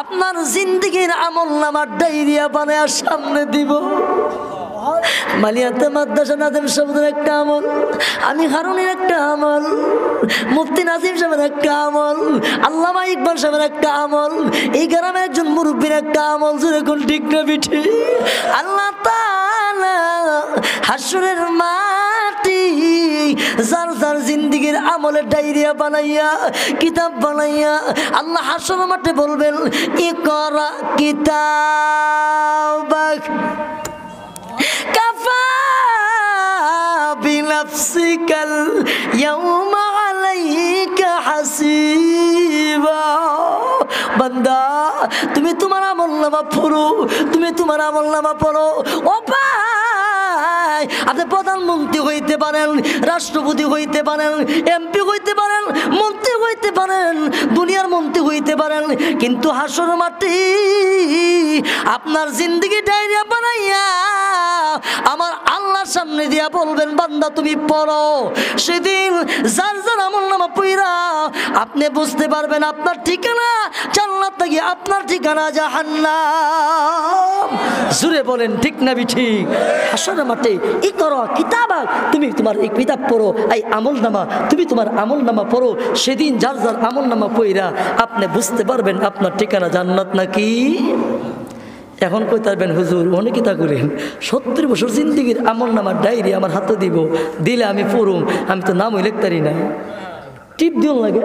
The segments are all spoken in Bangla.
আপনার জিন্দেগির আমলনামার ডায়রিয়া বানায় সামনে দিব। মালিয়াতে মাদ্রাসা নাজিম সাহেবের একটা আমল, আমি হারুনের একটা আমল, মুফতি নাজিম সাহেবের একটা আমল, আল্লামা ইকবাল সাহেবের একটা আমল, এই গ্রামের একজন মুরব্বীর একটা আমল, যেরকম ঠিক না বিঠি। আল্লাহ তাআলা হাসরের মাটি যার যার জিন্দেগির আমলের ডায়রিয়া বানাইয়া, কিতাব বানাইয়া আল্লাহ হাসরের মাঠে বলবেন, ইকরা কিতাবাক কাফা বিনাফসিকাল ইয়াউমা আলাইকা হাসিবা। বান্দা তুমি তোমার আমলনামা পড়ো, তুমি তোমার আমলনামা পড়ো। ও ভাই, আপনি প্রধানমন্ত্রী হইতে পারেন, রাষ্ট্রপতি হইতে পারেন, এমপি হইতে পারেন, মন্ত্রী হইতে পারেন, দুনিয়ার মন্ত্রী হইতে পারেন, কিন্তু হাসর মাটি আপনার জিন্দেগি ডায়রিয়া বানাইয়া আমার আল্লাহর সামনে দিয়া বলবেন, বান্দা তুমি পড়ো। সেদিন যার যার আমলনামা পড়া আপনি বুঝতে পারবেন আপনার ঠিকানা জান্নাত নাকি আপনার ঠিকানা জাহান্নাম। জুড়ে বলেন ঠিক না ঠিক? হাসরের মাঠে ইকরা কিতাবাক, তুমি তোমার এই কিতাব পড়ো, এই আমলনামা, তুমি তোমার আমলনামা পড়ো। সেদিন যার যার আমলনামা পড়া আপনি বুঝতে পারবেন আপনার ঠিকানা জান্নাত নাকি। এখন কই তারবেন হুজুর অনেকে তা করেন 70 বছর জিন্দিগির আমলনামার ডায়েরি আমার হাতে দিব, দিলে আমি পড়ুম, আমি তো নামই লিখতারি না। টিপ দিও লাগে,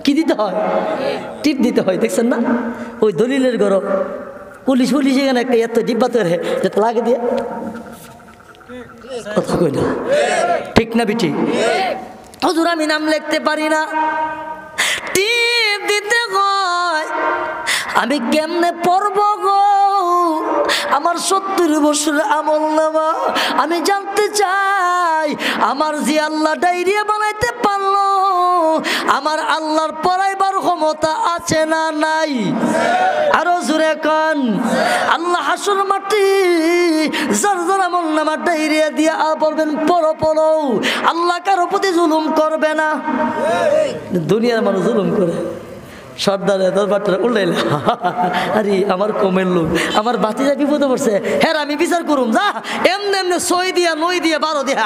কি দিতে হয়? টিপ দিতে হয়। দেখছেন না ওই দলিলের ঘর পুলিশ এখানে একটা এত ডিব্বা তৈরি যেটা লাগে দিয়ে কথা কই না, ঠিক না বিটি? হুজুর আমি নাম লিখতে পারি না, টিপ দিতে হয়, আমি কেমনে পড়ব গো আমার 70 বছরের আমলনামা? আমি জানতে চাই আমার যে আল্লাহ ডায়রিয়া বানাইতে পারলো, আমার আল্লাহর পড়াইবার ক্ষমতা আছে না নাই? আরো জোরে কোন। আল্লাহ হাসর মাটি যার যার আমলনামা ডায়রিয়া দিয়া বলবেন পড়ো পড়ো। আল্লাহ কারো প্রতি জুলুম করবে না। দুনিয়ার মানুষ জুলুম করে, সর্দার দরবারটা উল্লাইলা, আরে আমার কমের লোক, আমার বাতিজা বিপদে পড়ছে, হ্যাঁ আমি বিচার করুম, যা এমনি এমনি 6 দিয়া 9 দিয়া 12 দিয়া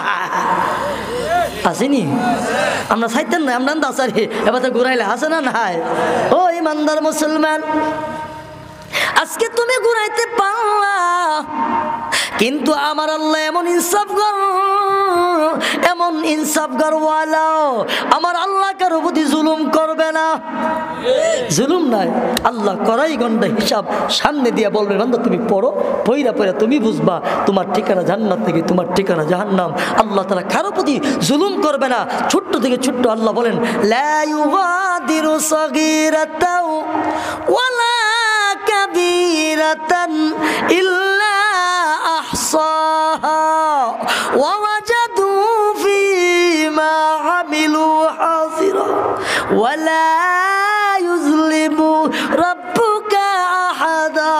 আসেনি। আমরা চাইতেন না, আমরা দাসারি এবার তো ঘুরাইলে আসে না নাই? ও ইমানদার মুসলমান, আজকে তুমি ঘুরাইতে পারলা, কিন্তু আমার আল্লাহ এমন ইনসাফগার, এমন ইনসাফগার ওয়ালা, আমার আল্লাহ কারো প্রতি জুলুম করবে না। জুলুম নাই, আল্লাহ করাই গন্ডা হিসাব সামনে দিয়ে বলবে, বান্দা তুমি পড়ো, পইরা পইরা তুমি বুঝবা তোমার ঠিকানা জান্নাত থেকে তোমার ঠিকানা জাহান্নাম। আল্লাহ তাআলা কারো প্রতি জুলুম করবে না। ছোট্ট থেকে ছোট্ট আল্লাহ বলেন, লা ইউগাদিরু সাগীরাতাও ওয়ালা কাবীরাতান ইল্লা আহসাহা ওয়া ওয়াজাদু ফীমা আমিলু হাযিরা ওয়ালা ইউযলিমু রাব্বুকা আহাদা।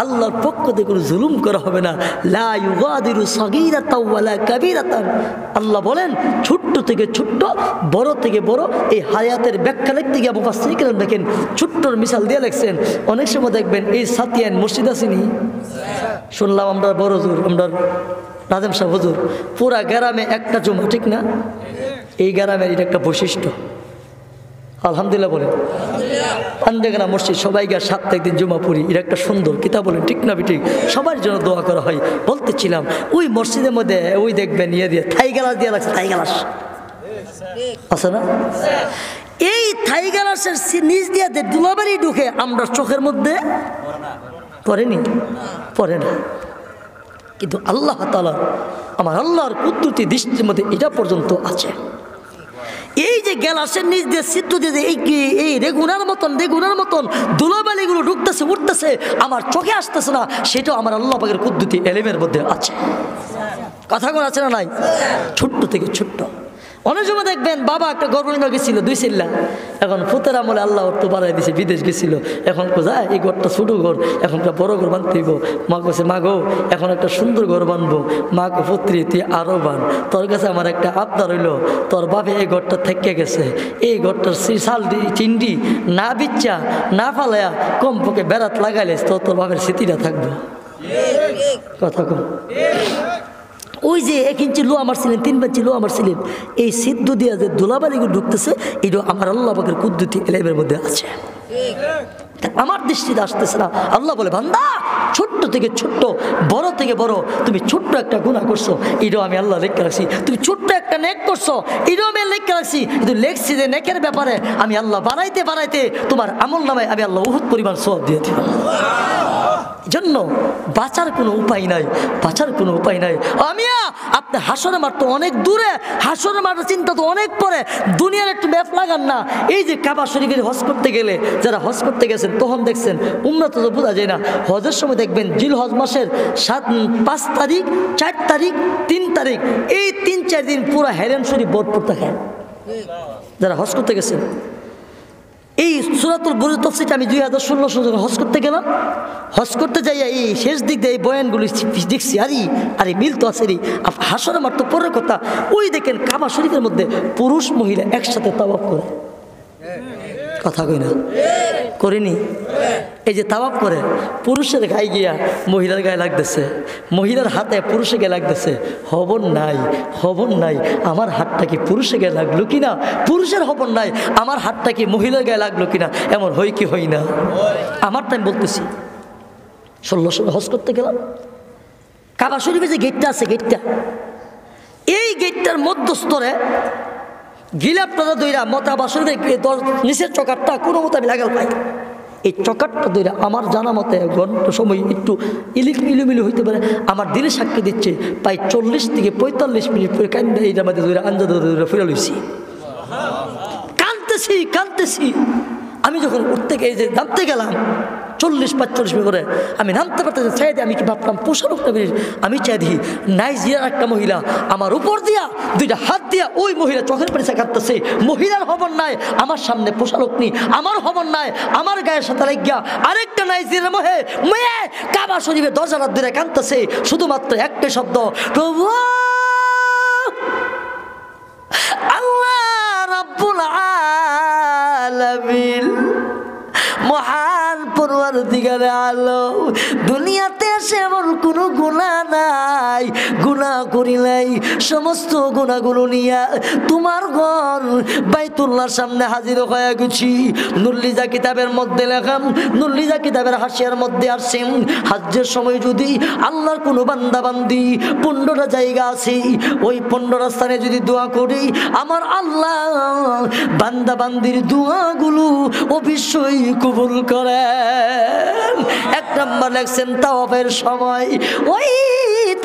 আল্লাহর পক্ষ থেকে কোনো জুলুম করা হবে না। লা ইউগাদিরু সাগীরাতাও ওয়ালা কাবীরাতান। আল্লাহ বলেন ছোট্ট থেকে ছোট্ট, বড় থেকে বড়। এই হায়াতের ব্যাখ্যা লিখতে গিয়ে মুফাসসির কেরাম দেখেন ছোট্টর মিসাল দিয়ে লেখছেন। অনেক সময় দেখবেন এই সাতিয়ান মসজিদ আসেনি, শুনলাম আমরা বড় হুজুর, আমরা নাজিম সাহেব হুজুর, পুরা গ্রামে একটা জুমা, ঠিক না? এই গ্রামের এটা একটা বৈশিষ্ট্য। আলহামদুলিল্লাহ বলেন। পান্ডেগানা মসজিদ সবাই গিয়ে সপ্তাহে একদিন জুমা পড়ি, এটা একটা সুন্দর কিতাব বলেন, ঠিক না ঠিক? সবার জন্য দোয়া করা হয়। বলতেছিলাম ওই মসজিদের মধ্যে ওই দেখবেন ইয়ে দিয়ে থাই গ্লাস দিয়ে লাগছে, থাই গ্লাস আছে না? এই থাই গ্লাসের নিচ দিয়ে দুলাবাড়ি ঢুকে আমরা চোখের মধ্যে পড়েনি, পড়ে না। কিন্তু আল্লাহ তাআলা, আমার আল্লাহর কুদরতি দৃষ্টির মধ্যে এটা পর্যন্ত আছে। এই যে গ্লাসের নিচ দিয়ে চিত্র দিয়ে এই রেগুনার মতন ধুলোবালিগুলো ঢুকতেছে উঠতেছে, আমার চোখে আসতেছে না, সেটাও আমার আল্লাহ পাকের কুদরতি এলেমের মধ্যে আছে। কথা কোন আছে না নাই? ছোট্ট থেকে ছোট্ট অনেক সময় দেখবেন বাবা একটা গর্ব নিয়ে গেছিল 2 চিল্লা, এখন ফুতের আমলে আল্লাহ ওর তো বাড়াই দিছে, বিদেশ গেছিল, এখন কোথায় এই ঘরটা ছোটো ঘর, এখন একটা বড় ঘর বানতে হইব। মা কাছে মা গো এখন একটা সুন্দর ঘর বানবো। মা গো পুত্রী তুই আরও বান, তোর কাছে আমার একটা আবদার হইল, তোর বাপে এই ঘরটা থেকে গেছে, এই ঘরটার শাল চিন্ডি না বিচ্ছা না ফালায়া কমপক্ষে বেড়াত লাগাইলে তোর বাপের স্মৃতিটা থাকবো। কথা কম। ওই যে 1 ইঞ্চি লোহা মারছিলেন, 3 ইঞ্চি লোহা মারছিলেন, এই সিদ্ধ দিয়া যে ধুলাবালিগুলো ঢুকতেছে, এটা আমার আল্লাহ পাকের কুদ্দুতি এলেমের মধ্যে আছে। আমার দৃষ্টিতে আসতেছে না। আল্লাহ বলে বান্দা ছোট্ট থেকে ছোট্ট, বড় থেকে বড়, তুমি ছোট্ট একটা গুনাহ করছো, এটাও আমি আল্লাহ লেখা রাখছি। তুমি ছোট্ট একটা নেক করছো, এটাও আমি লেখা রাখছি। কিন্তু লেখছি যে নেকের ব্যাপারে আমি আল্লাহ বানাইতে বানাইতে তোমার আমল নামায় আমি আল্লাহ উহুদ পরিমাণ সওয়াব দিয়ে দিব। জন্য বাঁচার কোনো উপায় নাই, বাঁচার কোনো উপায় নাই। আমিয়া আপনি হাসরের মাঠ তো অনেক দূরে, হাসরের মাঠের চিন্তা তো অনেক পরে, দুনিয়ার একটু ম্যাপ লাগান না। এই যে কাবা শরীফের হজ করতে গেলে যারা হজ করতে গেছেন তখন দেখছেন উমরা তো বোঝা যায় না। হজের সময় দেখবেন জিলহজ মাসের 5 তারিখ, 4 তারিখ, 3 তারিখ, এই 3-4 দিন পুরো হেরেম শরীফ ভরপুর থাকে যারা হজ করতে গেছেন। এই সূরাতুল বুরুজ তাফসীরটা আমি 2016 সালে হজ করতে গেলাম। হজ করতে যাইয়া এই শেষ দিক দিয়ে এই বয়ানগুলি দেখছি, আরে মিল তো আছে রে। হাসরের মাঠ তো পরের কথা। ওই দেখেন কাবা শরীফের মধ্যে পুরুষ মহিলা একসাথে তাওয়াফ করে, কথা কই না করিনি? এই যে তাওয়াফ করে, পুরুষের গায়ে গিয়া মহিলার গায়ে লাগতেছে, মহিলার হাতে পুরুষের গায়ে লাগতেছে। হবন নাই, হবন নাই, আমার হাতটা কি পুরুষের গায়ে লাগলো কিনা, পুরুষের হবন নাই, আমার হাতটা কি মহিলার গায়ে লাগলো কিনা, এমন হই কি হই না? আমার টাইম বলতেছি 16 সালে হজ করতে গেলাম। কাবা শরীফে যে গেটটা আছে, গেটটা, এই গেটটার মধ্যস্থরে গিলাপটা দইরা মতাবা শরীফের নিচের চকারটা কোনো মতো আমি লাগাল পাই। এই চকারটা দইরা আমার জানা মতে ঘন্টা সময় একটু ইলুমিলু হইতে পারে, আমার দিলে সাক্ষী দিচ্ছে প্রায় 40 থেকে 45 মিনিট পরে কান্দা এইটা আমাদের দইরা আঞ্জা দইরা ফিরে লইছি। কাঁদতেছি। আমি যখন উঠতে গিয়ে যে নামতে গেলাম 40-45 মিনিট পরে আমি নামতে পারতে চাই দিই, আমি কি ভাবলাম পোশাক আমি চাই দিই নাইজিয়ার একটা মহিলা আমার উপর দিয়া 2টা হাত দিয়া ওই মহিলা চোখের পানিতে কাঁদতেছে। মহিলার হবন নাই, আমার সামনে পোশাক নেই, আমার হবন নাই, আমার গায়ের সাথে লাগিয়া আরেকটা নাইজিয়ার মেয়ে কাবা শরীফের দরজার ধরে কাঁদতেছে। শুধুমাত্র একটাই শব্দ, প্রভু আল্লাহ রাব্বুল আলামিন, মহান পরওয়ারদিগারে আলম, দুনিয়াতে এমন কোনো গুনাহ নাই, গুনাহ করি নাই, সমস্ত গুনাহগুলো নিয়া তোমার ঘর বাইতুল্লাহর সামনে হাজির হয়ে গেছি। নুরলিজা কিতাবের মধ্যে লেখা, নুরলিজা কিতাবের হাসিয়ার মধ্যে আসছেন, হজ্জের সময় যদি আল্লাহর কোনো বান্দা বান্দি 15টা জায়গা আছে, ওই 15টা স্থানে যদি দোয়া করি আমার আল্লাহ বান্দা বান্দির দোয়াগুলো অবশ্যই কবুল করেন। 1 নম্বর লেখছেন তাওয়াফের সময়, ওই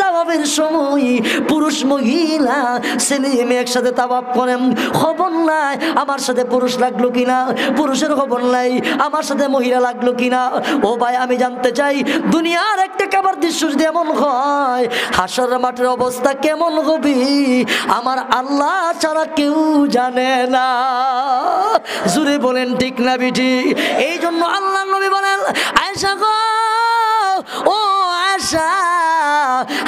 তাওয়াফের সময় পুরুষ মহিলা ছেলে মেয়ে একসাথে তাওয়াফ করেন। খবর নাই আমার সাথে পুরুষ লাগলো কিনা, পুরুষের খবর নাই আমার সাথে মহিলা লাগলো কিনা। ও ভাই আমি জানতে চাই দুনিয়ার একটা কাবার দৃশ্য যদি এমন হয়, হাসরের মাঠের অবস্থা কেমন হবে আমার আল্লাহ ছাড়া কেউ জানে না। জুড়ে বলেন ঠিক না বিটি? এই জন্য আল্লাহ নবী বলেন, আয়েশা গো, ও আয়েশা,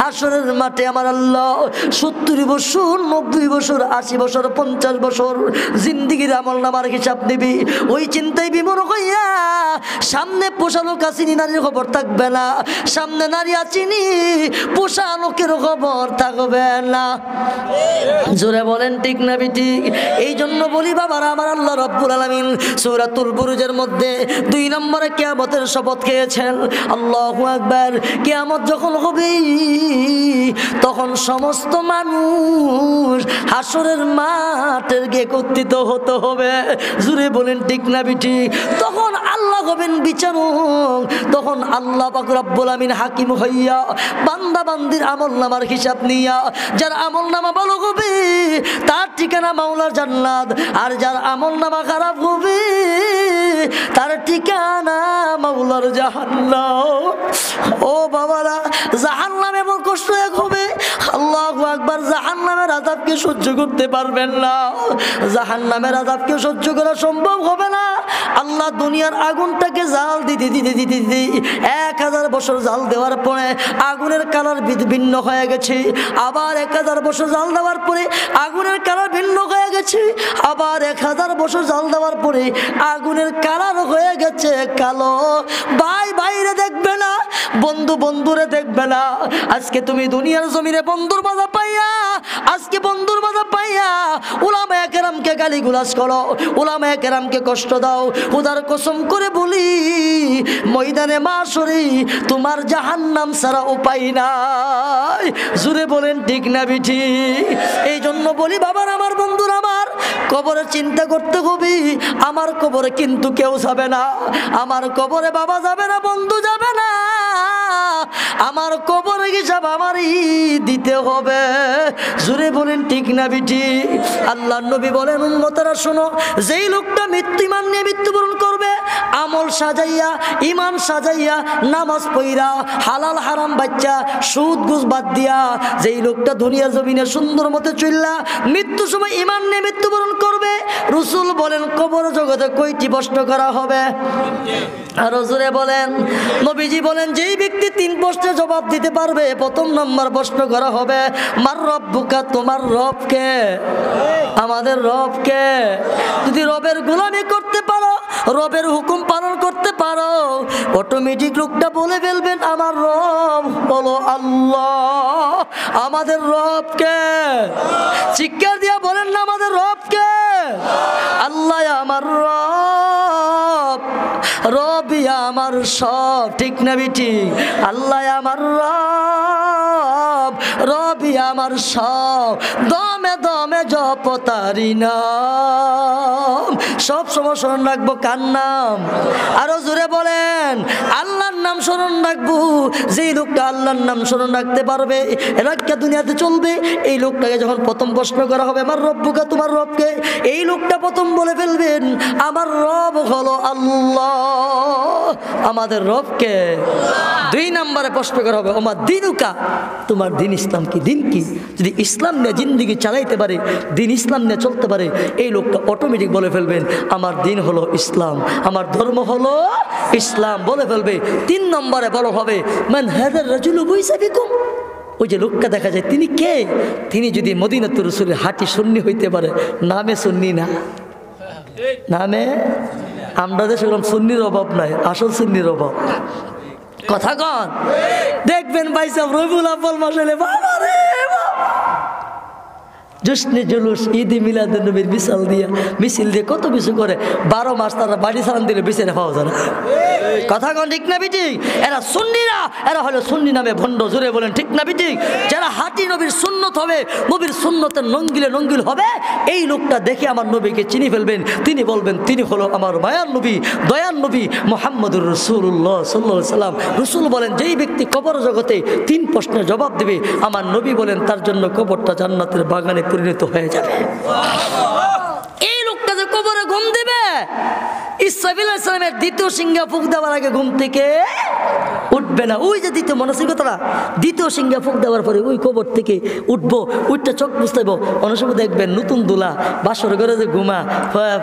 হাসরের মাঠে আমার আল্লাহ 70 বছর, 90 বছর, 80 বছর, 50 বছর জিন্দিগির আমল নামার হিসাব দিবি। ওই চিন্তায় বিমূঢ় হইয়া সামনে পোষা লোক আসিনি, নারীর খবর থাকবে না, সামনে নারী আসিনি, পোষা লোকের খবর থাকবে না। জোরে বলেন ঠিক না বিটি? এই জন্য বলি বাবারা, আমার আল্লাহ রাব্বুল আলামিন সূরাতুল বুরুজের মধ্যে 2 নম্বরে কিয়ামতের শপথ খেয়েছেন। আল্লাহু আকবার। কিয়ামত যখন হবে তখন সমস্ত মানুষ হাসরের মাঠের গিয়ে একত্রিত হতে হবে। জুড়ে বলেন ঠিক না বিটি? তখন আল্লাহ হবেন বিচারক, তখন আল্লাহ পাক রব্বুল আমিন হাকিম হইয়া বান্দা বান্দির আমল নামার হিসাব নিয়া যার আমল নামা ভালো হবে তার ঠিকানা মাওলার জান্নাত, আর যার আমল নামা খারাপ হবে তার ঠিকানা মাওলার জাহান্নাম। ও বাবারা, জাহান্নাম এমন কষ্ট এক হবে আল্লাহ আল্লাহু আকবার, জাহান্নামের আযাবকে সহ্য করতে পারবেন না, জাহান্নামের আযাবকে সহ্য করা সম্ভব হবে না। আল্লাহ দুনিয়ার আগুনটাকে জাল দিতে দিতে দিতে দিতে 1000 বছর জাল দেওয়ার পরে আগুনের কালার ভিন্ন হয়ে গেছে, আবার 1000 বছর জাল দেওয়ার পরে আগুনের কালার ভিন্ন হয়ে গেছে, আবার 1000 বছর জাল দেওয়ার পরে আগুনের কালার হয়ে গেছে কালো। ভাই ভাইরে দেখবে না, বন্ধু বন্ধুরে দেখবে না। আজকে তুমি দুনিয়ার জমিনে বন্ধুর বাধা পাইয়া, আজকে বন্ধুর বাধা পাইয়া উলামায়ে কেরামকে গালিগালাজ করো, উলামায়ে কেরামকে কষ্ট দাও। খোদার কসম করে বলি, ময়দানে মাশরে তোমার জাহান্নাম ছাড়া উপায় নাই। জুড়ে বলেন ঠিক না বিঠি? এই জন্য বলি বাবার, আমার বন্ধুরা, আমার কবরে চিন্তা করতে হবে। আমার কবরে কিন্তু কেউ যাবে না, আমার কবরে বাবা যাবে না, বন্ধু যাবে না, আমার কবরে হিসাব আমারই দিতে হবে। জুড়ে বলেন ঠিক না বিঠি? আল্লাহর নবী বলেন, উম্মতেরা শোনো, যেই লোকটা ইমান নিয়ে মৃত্যুবরণ করবে, আমল সাজাইয়া, ইমান সাজাইয়া, নামাজ পড়া, হালাল হারাম বাচ্চা, সুদ ঘুষ বাদ দিয়া যেই লোকটা দুনিয়ার জমিনে সুন্দর মতো চললা মৃত্যু সময় ইমান নিয়ে মৃত্যুবরণ করবে, রাসূল বলেন কবর জগতে কয়টি প্রশ্ন করা হবে? আর জোরে বলেন। নবীজি বলেন, যেই ব্যক্তি 3 প্রশ্নের জবাব দিতে পারবে, প্রথম নম্বর প্রশ্ন করা হবে, মার রব্বুকা, তোমার রব কে? আমাদের রব কে? যদি রবের গোলামি করতে পারো, রবের হুকুম পালন করতে পারো, অটোমেটিক লোকটা বলে ফেলবেন, আমার রব হলো আল্লাহ। আমাদের রব কে? চিৎকার দিয়া বলেন না, আমাদের রব কে? আল্লাহ আমার রব, রবি আমার সব। ঠিক না বিটি? আল্লাহ আমার রব, রবি আমার সব। দমে দমে জপ তারি নাম, সব সময় স্মরণ রাখবো কার নাম? আরো জোরে বলেন, আল্লাহর নাম স্মরণ রাখবো। যেই লোকটা আল্লাহর নাম স্মরণ রাখতে পারবে, এলাকা দুনিয়াতে চলবে। এই লোকটাকে যখন প্রথম প্রশ্ন করা হবে, আমার রব্বুকা, তোমার রবকে, এই লোকটা প্রথম বলে ফেলবেন, আমার রব হলো আল্লাহ। আমাদের রবকে 2 নম্বরে প্রশ্ন করা হবে, ওমা দিনুকা, তোমার দিন ইসলাম কি? দিন কি? যদি ইসলাম নিয়ে জিন্দিগি চালাইতে পারে, দিন ইসলাম নিয়ে চলতে পারে, এই লোকটা অটোমেটিক বলে ফেলবেন, আমার দিন হলো ইসলাম, আমার ধর্ম হলো ইসলাম, বলে ফেলবে। 3 নম্বরে বলা হবে, মান হাযার রাজুলু বুইসা বিকুম, ওই যে লোকটা দেখা যায়, তিনি কে? তিনি যদি মদিনাতুর রাসূলের হাঁটি সুন্নি হইতে পারে, নামে সুন্নি না, নামে আমরা দেশে সুন্নির অভাব নাই, আসল সুন্নির অভাব। কথা কন, দেখবেন ভাই সাহেব রবিউল আউয়াল মাসে বাবা রে বাবা, জশ্নে জুলুস, ঈদে মিলাদুন নবীর মিছিল দিয়ে কত কিছু করে। 12 মাস তারা বাড়ি সালান দিলে বিচারে পাওয়া যায় না। কথা কন ঠিক না বিটি? এরা সুন্নিরা, এরা হলো সুন্নি নামে ভণ্ড। জোরে বলেন ঠিক না বিটি? যারা হাঁটি নবীর সুন্নত হবে, নবীর সুন্নতের নঙ্গিলে নঙ্গিল হবে, এই লোকটা দেখে আমার নবীকে চিনি ফেলবেন। তিনি বলবেন, তিনি হলো আমার মায়ার নবী, দয়ার নবী মুহাম্মদুর রাসূলুল্লাহ সাল্লাল্লাহু আলাইহি সাল্লাম। রাসূল বলেন, যেই ব্যক্তি কবর জগতে 3 প্রশ্নের জবাব দেবে, আমার নবী বলেন, তার জন্য কবরটা জান্নাতের বাগানে পরিণত হয়ে যাবে। এই লোকটা যে কবরে ঘুম দিবে, ইসরাফিল আলাইহিস সালামের 2য় সিংহা ফুঁক দেওয়ার আগে ঘুম থেকে উঠবে না। ওই যে 2য় মানসিকতাটা, 2য় সিংহা ফুঁক দেওয়ার পরে ওই কবর থেকে উঠবো, উঠতে চোখ বুঝতেব। অনেক সময় দেখবেন নতুন দুলা বাসর ঘরে যে ঘুমা,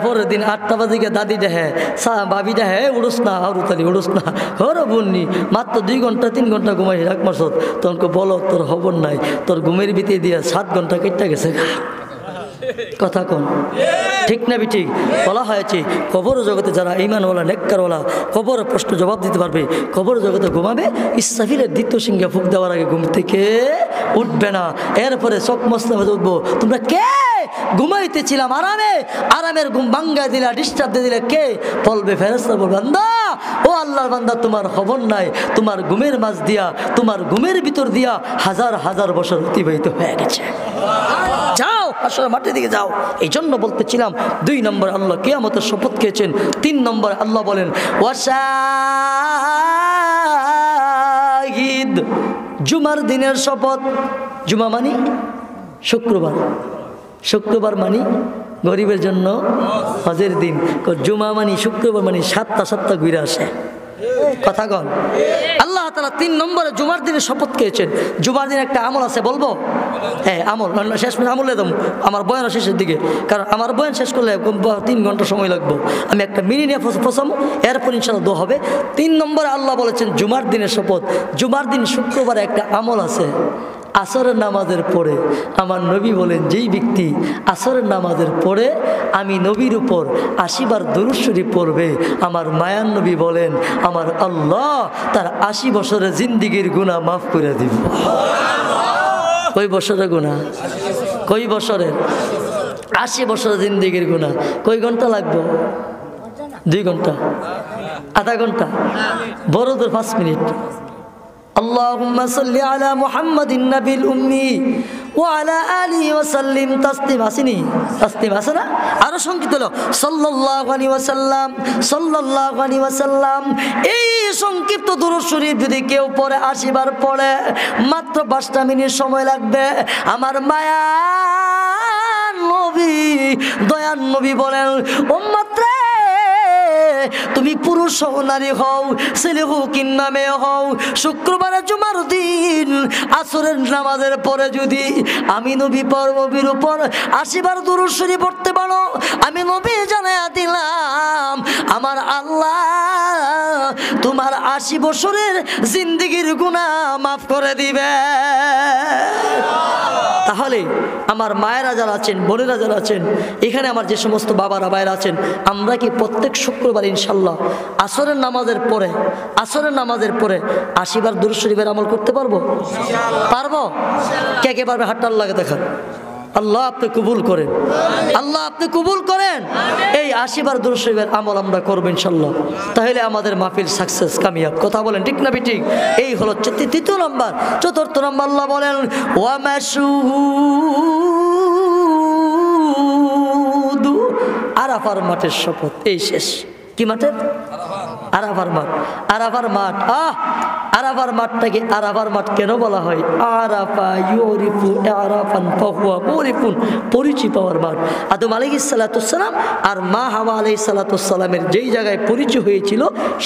পরের দিন 8টা বাজে গিয়ে দাদি দেখে, ভাবি দেখে, উড়োস না আরুতালি, উড়োস না, হরো বন্নি, মাত্র 2 ঘন্টা 3 ঘন্টা ঘুমাই এক মাসত। তখন বলো, তোর খবর নাই, তোর ঘুমের ভিতরে দিয়ে 7 ঘন্টা কেটে গেছে। কথা কন ঠিক না ঠিক? বলা হয়েছে কবর জগতে যারা ঈমানওয়ালা নেককারওয়ালা কবর প্রশ্ন জবাব দিতে পারবে, কবর জগতে ঘুমাবে, ইসরাফিলের 2য় সিংহে ফুঁক দেওয়ার আগে ঘুম থেকে উঠবে না। এরপরে চোখ মসলা হয়ে উঠবো, তোমরা কে? ঘুমাইতেছিলাম আরামে, আরামের ঘুম ভাঙ্গা দিলা, ডিস্টার্ব দিয়ে দিলে কে? বলবে ফেরেশতা, বলবে, বান্দা, ও আল্লাহর বান্দা, তোমার খবর নাই, তোমার ঘুমের মাঝ দিয়া, তোমার ঘুমের ভিতর দিয়া 1000 বছর অতিবাহিত হয়ে গেছে। যাও আসলে মাটির দিকে যাও। এই জন্য বলতেছিলাম, 2 নম্বর আল্লাহ কিয়ামতের শপথ খেয়েছেন। 3 নম্বর আল্লাহ বলেন, ওয়াশাহিদ, জুমার দিনের শপথ। জুমা মানি শুক্রবার, শুক্রবার মানি গরিবের জন্য হজের দিন। জুমা মানি শুক্রবার মানি 7টা ঘুরে আসে। কথা কন। আল্লাহ তাআলা 3 নম্বরে জুমার দিনে শপথ খেয়েছেন। জুমার দিনে একটা আমল আছে, বলবো? হ্যাঁ, আমল শেষ আমলে দেবো আমার বয়ান শেষের দিকে, কারণ আমার বয়ান শেষ করলে 3 ঘন্টা সময় লাগবে। আমি একটা মিনি নিয়ে ফসামো, এরপর ইনশাআল্লাহ দোয়া হবে। 3 নম্বরে আল্লাহ বলেছেন জুমার দিনের শপথ। জুমার দিন শুক্রবারে একটা আমল আছে, আসরের নামাজের পরে আমার নবী বলেন, যেই ব্যক্তি আসরের নামাজের পরে আমি নবীর উপর 80 বার দুরূদ শরীফ পড়বে, আমার মায়ার নবী বলেন আমার আল্লাহ তার 80 বছরের জিন্দিগির গুনাহ মাফ করে দিব। কই বছরের গুনাহ? কই বছরের? 80 বছরের জিন্দিগির গুনাহ। কই ঘন্টা লাগবে? 2 ঘন্টা, আধা ঘন্টা, বড়দের 5 মিনিট। আল্লাহুম্মা সাল্লি আলা মুহাম্মাদিন নাবিল উম্মি ওয়া আলা আলিহি ওয়া সাল্লিম তাসলিম। আসেনি? তাসলিম আছে না? আরো সংক্ষিপ্ত হলো সাল্লাল্লাহু আলাইহি ওয়াসাল্লাম, সাল্লাল্লাহু আলাইহি ওয়াসাল্লাম। এই সংক্ষিপ্ত দুরূদ শরীফ যদি কেউ পড়ে 80 বার পড়ে, মাত্র 5টা মিনিট সময় লাগবে। আমার মায়া নবী, দয়ার নবী বলেন, উম্মত রে, তুমি পুরুষ হও, নারী হও, ছেলে হও কিংবা মেয়ে হও, শুক্রবারে জুমার দিন আসরের নামাজের পরে যদি আমি নবীর উপর 80 বার দুরূদ শরীফ পড়তে পারো, আমি নবী জানায়া দিলাম আমার আল্লাহ তোমার 80 বছরের জিন্দেগির গুনাহ মাফ করে দিবে। তাহলে আমার মায়েরা যারা আছেন, বোনেরা যারা আছেন, এখানে আমার যে সমস্ত বাবারা ভাইরা আছেন, আমরা কি প্রত্যেক শুক্রবার ইনশাল্লাহ আসরের নামাজের পরে 80 বার দুরূদ শরীফের আমল করতে পারবো? পারবো? কে কে পারবে? হাতটা আল্লাহকে দেখান। আল্লাহ আপনি কবুল করেন, আল্লাহ আপনি কবুল করেন। এই 80 বার দুরূদ শরীফের আমল আমরা করব ইনশাল্লাহ, তাহলে আমাদের মাহফিল সাকসেস, কামিয়াব। কথা বলেন ঠিক না ঠিক? এই হলো 3য় নাম্বার। 4র্থ নাম্বার আল্লাহ বলেন ওয়া মাশহুদু, আরাফার মাঠের শপথ। এই শেষ। কি মাঠের? আরাফার মাঠ। আরাফার মাঠ, আরাফার মাঠটাকে আরাফার মাঠ কেন বলা হয়? আরাফা ইউরিফু আরাফান ফাহুয়া মুরিফুন, পরিচয় পাওয়ার মাঠ। আদম আলাইহিস সালাতু সালাম আর মা হাওয়া আলাইহিস সালাতু সালামের যেই জায়গায় পরিচয় হয়েছিল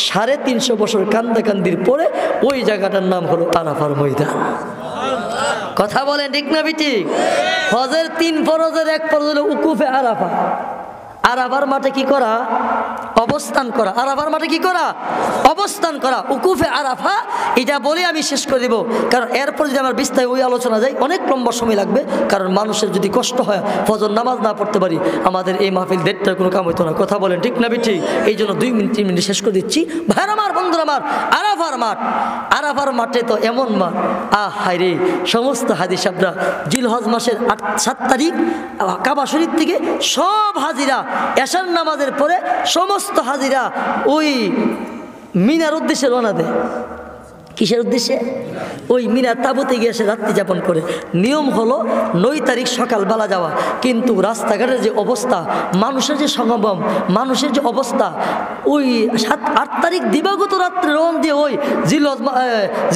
350 বছর কান্দাকান্দির পরে, ওই জায়গাটার নাম হলো আরাফার ময়দান। কথা বলেন ঠিক না ঠিক? হজের 3 ফরজের 1 ফরজ হলো উকুফে আরাফা। আরাফার মাঠে কি করা? অবস্থান করা। আরাফার মাঠে কি করা? অবস্থান করা। উকুফে আরাফা, এটা বলে আমি শেষ করে দেব, কারণ এরপর যদি আমার বিস্তারিত ওই আলোচনা যায় অনেক লম্বা সময় লাগবে। কারণ মানুষের যদি কষ্ট হয়, ফজর নামাজ না পড়তে পারি, আমাদের এই মাহফিল 1.5টার কোনো কাম হইতো না। কথা বলেন ঠিক না ঠিক? এই জন্য 2 মিনিট 3 মিনিট শেষ করে দিচ্ছি। ভাইরা আমার, বন্ধুরা আমার, আরাফার মাঠ, আরাফার মাঠে তো এমন মাঠ, হায় রে, সমস্ত হাজি সাহেবরা জিলহজ মাসের 7 তারিখ কাবা শরীফ থেকে সব হাজিরা এশার নামাজের পরে সমস্ত হাজিরা ওই মিনার উদ্দেশ্যে রওনা দেয়। কিসের উদ্দেশ্যে? ওই মিনার তাবুতে গিয়ে এসে রাত্রি যাপন করে। নিয়ম হলো 9 তারিখ সকালবেলা যাওয়া, কিন্তু রাস্তাঘাটের যে অবস্থা, মানুষের যে সমাগম, মানুষের যে অবস্থা, ওই 7-8 তারিখ দিবাগত রাত্রে রওনা দিয়ে ওই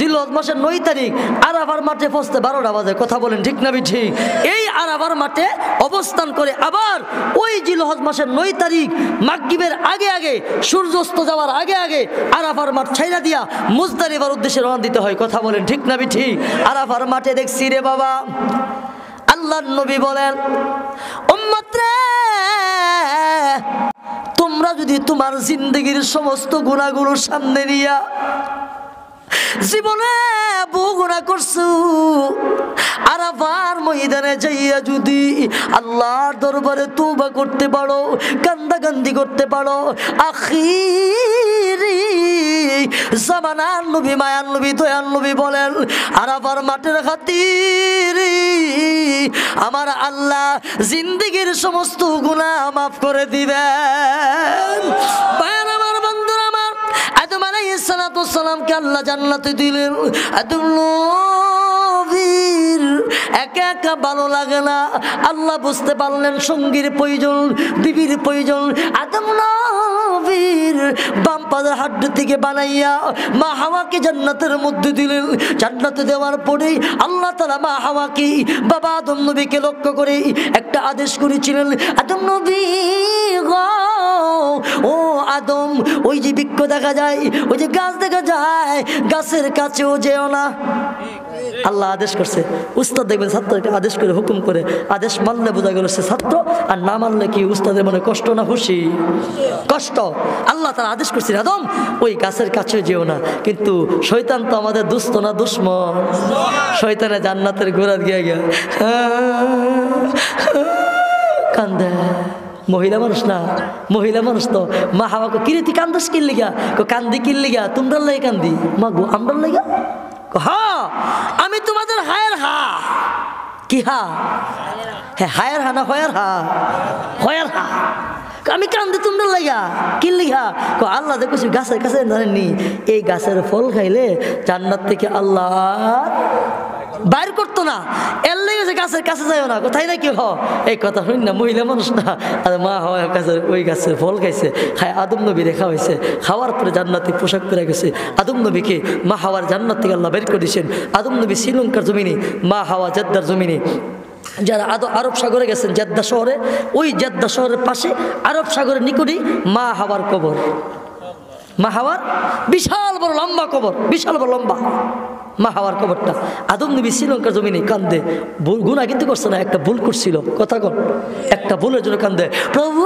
জিলহজ মাসের 9 তারিখ আরাফার মাঠে পৌঁছতে 12টা বাজে। কথা বলেন ঠিক না ঠিক? এই আরাফার মাঠে অবস্থান করে আবার ওই জিলহজ মাসের 9 তারিখ মাগরিবের আগে আগে, সূর্যাস্ত যাওয়ার আগে আগে আরাফার মাঠ ছাইরা দিয়া মুজদালিফার উদ্দেশ্যে রওনা দিতে হয়। কথা বলেন ঠিক না ঠিক? আরাফার মাঠে দেখছি রে বাবা, আল্লাহর নবী বলেন, উম্মত রে, তোমরা যদি তোমার জিন্দেগির সমস্ত গুনাহগুলো সামনে নিয়া, জীবনে বহু গুনাহ করছো, আরাফার ময়দানে যাইয়া যদি আল্লাহর দরবারে তওবা করতে পারো, কান্দাকান্দি করতে পারো, আখিরি জামানার নবী, মায়ার নবী, দয়ার নবী বলেন, আরাফার মাঠের খাতিরে আমার আল্লাহ জিন্দেগির সমস্ত গুনাহ মাফ করে দিবেন। ভাইরা আমার, বন্ধুরা আমার, আদম আলাইহিস সালাতু ওয়াস সালামকে আল্লাহ জান্নাতে দিলেন। আদম নবীর একা একা ভালো লাগে না, আল্লাহ বুঝতে পারলেন সঙ্গীর প্রয়োজন, বিবির প্রয়োজন। আদম নবীর বাম পায়ের হাড্ডি থেকে বানাইয়া মা হাওয়াকে জান্নাতের মধ্যে দিলেন। জান্নাতে দেওয়ার পরেই আল্লাহ তাআলা মা হাওয়াকে, বাবা আদম নবীকে লক্ষ্য করে একটা আদেশ করেছিলেন, আদম নবী গো, ও আদম, ওই যে বৃক্ষ দেখা যায়, ওই যে গাছ দেখা যায়, গাছের কাছেও যেও না। আল্লাহ আদেশ করছে। উস্তাদ দেখবেন ছাত্রকে আদেশ করে, হুকুম করে, আদেশ মানলে বোঝা গেল সে ছাত্র, আর না মানলে কি উস্তাদের মনে কষ্ট না খুশি? কষ্ট। আল্লাহ তারা আদেশ করছে আদম ওই গাছের কাছে যেও না। কিন্তু শয়তান তো আমাদের দুস্থ না দুশ্মন? শয়তানে জান্নাতের গোড়া গিয়ে গিয়া কান্দে। মহিলা মানুষ না, মহিলা মানুষ তো। মা হাওয়াকে কিরে তুই কান্দাস কিনলি গা? কান্দি কিনলি গা? তোমরা লাই কান্দি? মা গো আমরা লাইগা? হ্যাঁ, আমি তোমাদের হায়ের হা। কি হা? হ্যাঁ, হায়ের হা না হয়ার হা? হয়ার হা। আমি কান্দি তোমরা লাইগা কি লিগা? আল্লাহ দেখছি গাছের কাছে জানেননি, এই গাছের ফল খাইলে জান্নাত থেকে আল্লাহ বাইর করতো না, এর লেগেছে গাছের কাছে যাইও না। কোথায় না কি এই কথা শুন না, মহিলা মানুষ না। আর মা হওয়া গাছের ওই গাছের ফল খাইছে, খায় আদম নবী রেখা হয়েছে। খাওয়ার পরে জান্নাতে পোশাক পরে গেছে। আদম নবীকে মা হাওয়ার জান্নাত থেকে আল্লাহ বের করে দিয়েছেন। আদম নবী শ্রীলঙ্কার জমিনে, মা হাওয়া জেদ্দার জমিনে। যারা আরব সাগরে গেছেন জেদ্দা শহরে, ওই জেদ্দা শহরের পাশে আরব সাগরের নিকটই মা হাওয়ার কবর। মা হাওয়ার বিশাল বড় লম্বা কবর, বিশাল বড় লম্বা মা হাওয়ার কবরটা। আদম নবী শ্রীলঙ্কার জমিনে কান্দে। গুনাহ কিন্তু করছে না, একটা ভুল করছিল। কথা কন, একটা ভুলের জন্য কান্দে। প্রভু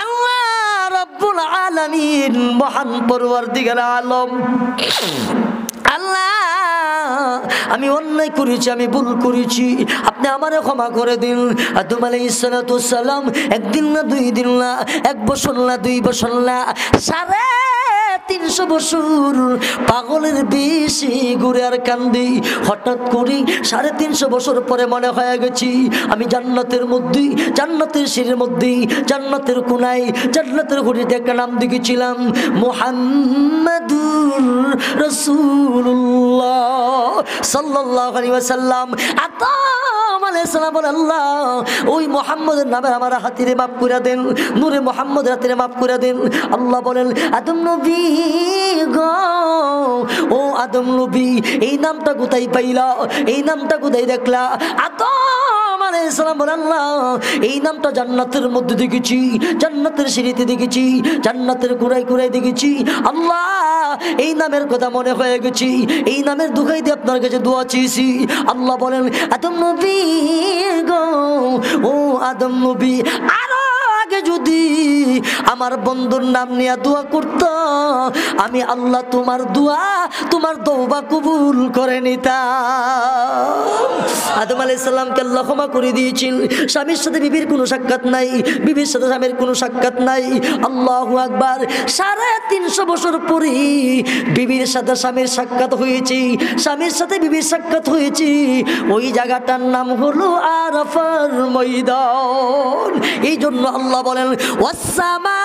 আল্লাহ রাব্বুল আলামিন, মহান পরওয়ারদিগার আলম, আল্লাহ আমি অন্যায় করেছি, আমি ভুল করেছি, আপনি আমারে ক্ষমা করে দিন। আদম আলাইহিস সালাতু সালাম একদিন না, দুই দিন না, 1 বছর না, 2 বছর না, 350 বছর পাগলের বেশি ঘুরে আর কান্দি। হঠাৎ করে 350 বছর পরে মনে হয়ে গেছি আমি জান্নাতের মধ্যে, জান্নাতের সিঁড়ির মধ্যে, জান্নাতের কোনায়, জান্নাতের ঘড়িতে একটা নাম দেখেছিলাম, মুহাম্মাদুর রাসূলুল্লাহ সাল্লাল্লাহু আলাইহি ওয়াসাল্লাম। আদম আলাইহিস সালাম বলেন, আল্লাহ ওই মুহাম্মদের নামে আমার হাতিরে মাফ করে দেন, নূরে মুহাম্মদের হাতিরে মাফ করে দেন। আল্লাহ বলেন, আদম নবী গো, ও আদম নবী, এই নামটা কোথায় পাইলা? এই নামটা কোথায় দেখলা? আদম আলাইহিস সালাম বলেন, আল্লাহ এই নামটা জান্নাতের মধ্যে দেখেছি, জান্নাতের সিঁড়িতে দেখেছি, জান্নাতের কুড়াই কুড়াই দেখেছি। আল্লাহ এই নামের কথা মনে হয়ে গেছি, এই নামের দুঃখাই দিয়ে আপনার কাছে দোয়া চেয়েছি। আল্লাহ বলেন, আদম নবী গো, ও আদম নবী, আরো আগে যদি আমার বন্ধুর নাম নিয়ে দোয়া করত, আমি আল্লাহ তোমার দোয়া, তোমার তওবা কবুল করে নিতাম। আদম আলাইহিস সালামকে আল্লাহ ক্ষমা করে দিয়েছিল। স্বামীর সাথে বিবির কোনো সাক্ষাৎ নাই, বিবির সাথে স্বামীর কোনো সাক্ষাৎ নাই। আল্লাহু আকবার। 350 বছর পরে বিবির সাথে স্বামীর সাক্ষাৎ হয়েছে, স্বামীর সাথে বিবির সাক্ষাৎ হয়েছে। ওই জায়গাটার নাম হলো আরাফার ময়দান। এই জন্য আল্লাহ বলেন, ওয়াসসামা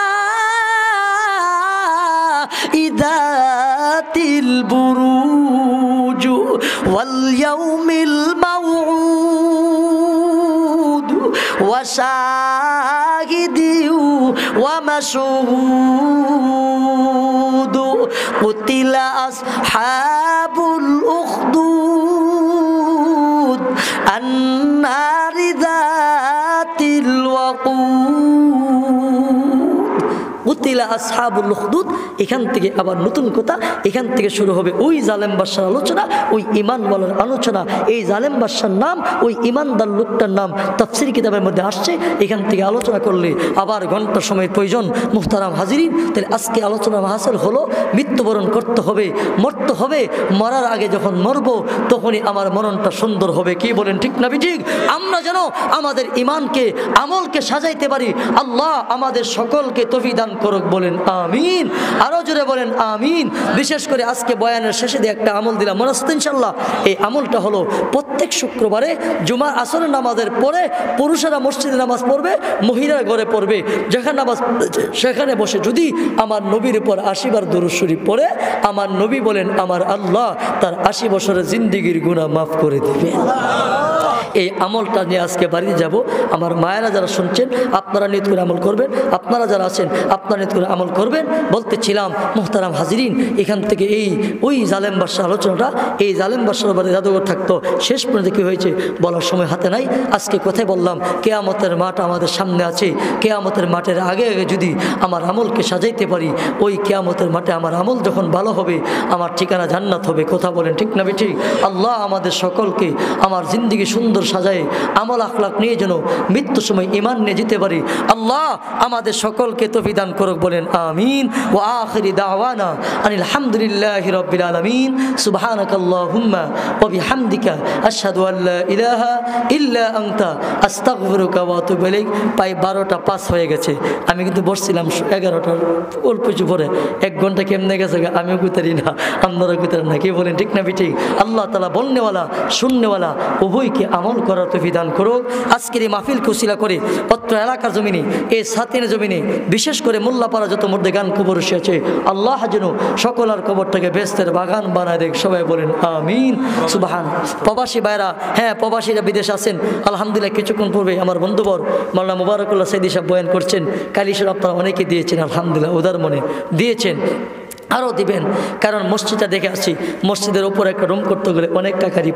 ইদাতিল বুরুজ ওয়াল ইয়াউমিল মাউউদ ওয়া শাহিদিন ওয়া মাশহুদ কুতিলা আসহাবুল উখদুদ আন-নারি যাতিল ওয়াকুদ। কুতিলা আসহাবুল উখদুদ। এখান থেকে আবার নতুন কথা, এখান থেকে শুরু হবে ওই জালেম বাদশার আলোচনা, ওই ঈমানওয়ালার আলোচনা। এই জালেম বাদশার নাম, ওই ঈমানদার লোকটার নাম তাফসীর কিতাবের মধ্যে আসছে। এখান থেকে আলোচনা করলে আবার ঘন্টা সময়ের প্রয়োজন। মুহতারাম হাজিরিন, তাহলে আজকে আলোচনা হাসিল হলো, মৃত্যুবরণ করতে হবে, মরতে হবে। মরার আগে যখন মরব তখনই আমার মরণটা সুন্দর হবে। কি বলেন, ঠিক না বিঠিক? আমরা যেন আমাদের ঈমানকে, আমলকে সাজাইতে পারি। আল্লাহ আমাদের সকলকে তৌফিক দান করুক। বলেন আমিন। আরো জোরে বলেন আমিন। বিশেষ করে আজকে বয়ানের শেষে দিয়ে একটা আমল দিলাম, মনে আছে ইনশাআল্লাহ? এই আমলটা হলো প্রত্যেক শুক্রবারে জুমার আসরের নামাজের পরে পুরুষেরা মসজিদে নামাজ পড়বে, মহিলারা ঘরে পড়বে। যেখানে নামাজ সেখানে বসে যদি আমার নবীর উপর 80 বার দরুদ শরীফ পড়ে, আমার নবী বলেন আমার আল্লাহ তার 80 বছরের জিন্দেগির গুনাহ মাফ করে দিবে। এই আমলটা নিয়ে আজকে বাড়িতে যাব। আমার মায়েরা যারা শুনছেন আপনারা নিয়ত করে আমল করবেন, আপনারা যারা আছেন আপনারা নিয়ত করে আমল করবেন। বলতেছিলাম মুহতারাম হাজিরিন, এখান থেকে ওই জালেম বাদশাহ আলোচনাটা, এই জালেম বাদশার বাড়ি জাদুঘর থাকতো, শেষ পর্যন্ত কী হয়েছে বলার সময় হাতে নাই। আজকে কথাই বললাম, কেয়ামতের মাঠ আমাদের সামনে আছে। কেয়ামতের মাঠের আগে আগে যদি আমার আমলকে সাজাইতে পারি, ওই কেয়ামতের মাঠে আমার আমল যখন ভালো হবে আমার ঠিকানা জান্নাত হবে। কথা বলেন ঠিক না ঠিক? আল্লাহ আমাদের সকলকে আমার জিন্দিগি সুন্দর সাজায় আমল আখলাক নিয়ে যেন মৃত্যুর সময় ঈমান নিয়ে যেতে পারি। আল্লাহ আমাদের সকলকে তৌফিক দান করুক, বলেন আমিন। ওয়া আখিরি দাওয়ানা আনিল হামদুলিল্লাহি রাব্বিল আলামিন। সুবহানাকাল্লাহুম্মা ওয়া বিহামদিকা আশহাদু আল্লা ইলাহা ইল্লা আনতা আস্তাগফিরুকা ওয়া আতুবু ইলাইক। প্রায় 12টা 5 হয়ে গেছে, আমি কিন্তু বসছিলাম 11টার অল্প কিছু পরে। 1 ঘন্টা কেমনে গেছে আমিও কুতারি না, আপনারা কুতারেন না, কি বলেন ঠিক না ঠিক? আল্লাহ তাআলা বলনেওয়ালা শুননেওয়ালা উভয়কে আমল করার তৌফিক দান করুক। আজকের এই মাহফিলকে উসিলা করে অত্র এলাকার জমিনে, এই সাতিনের জমিনে, বিশেষ করে মোল্লাপাড়া যত মধ্যে গান কবর আছে, আল্লাহ যেন সকলার কবরটাকে বেহেশতের বাগান বানায় দেখ। সবাই বলেন আমিন। সুবহান। প্রবাসী ভাইরা, হ্যাঁ প্রবাসীরা বিদেশ আছেন, আলহামদুলিল্লাহ কিছুক্ষণ পূর্বে আমার বন্ধুবর মাওলানা মুবারকুল্লাহ সাইদি সাহেব বয়ান করছেন। কালিশের আপনারা অনেকে দিয়েছেন, আলহামদুলিল্লাহ উদার মনে দিয়েছেন, আরও দিবেন। কারণ মসজিদটা দেখে আসছি, মসজিদের ওপর একটা রুম করতে গেলে অনেক টাকারই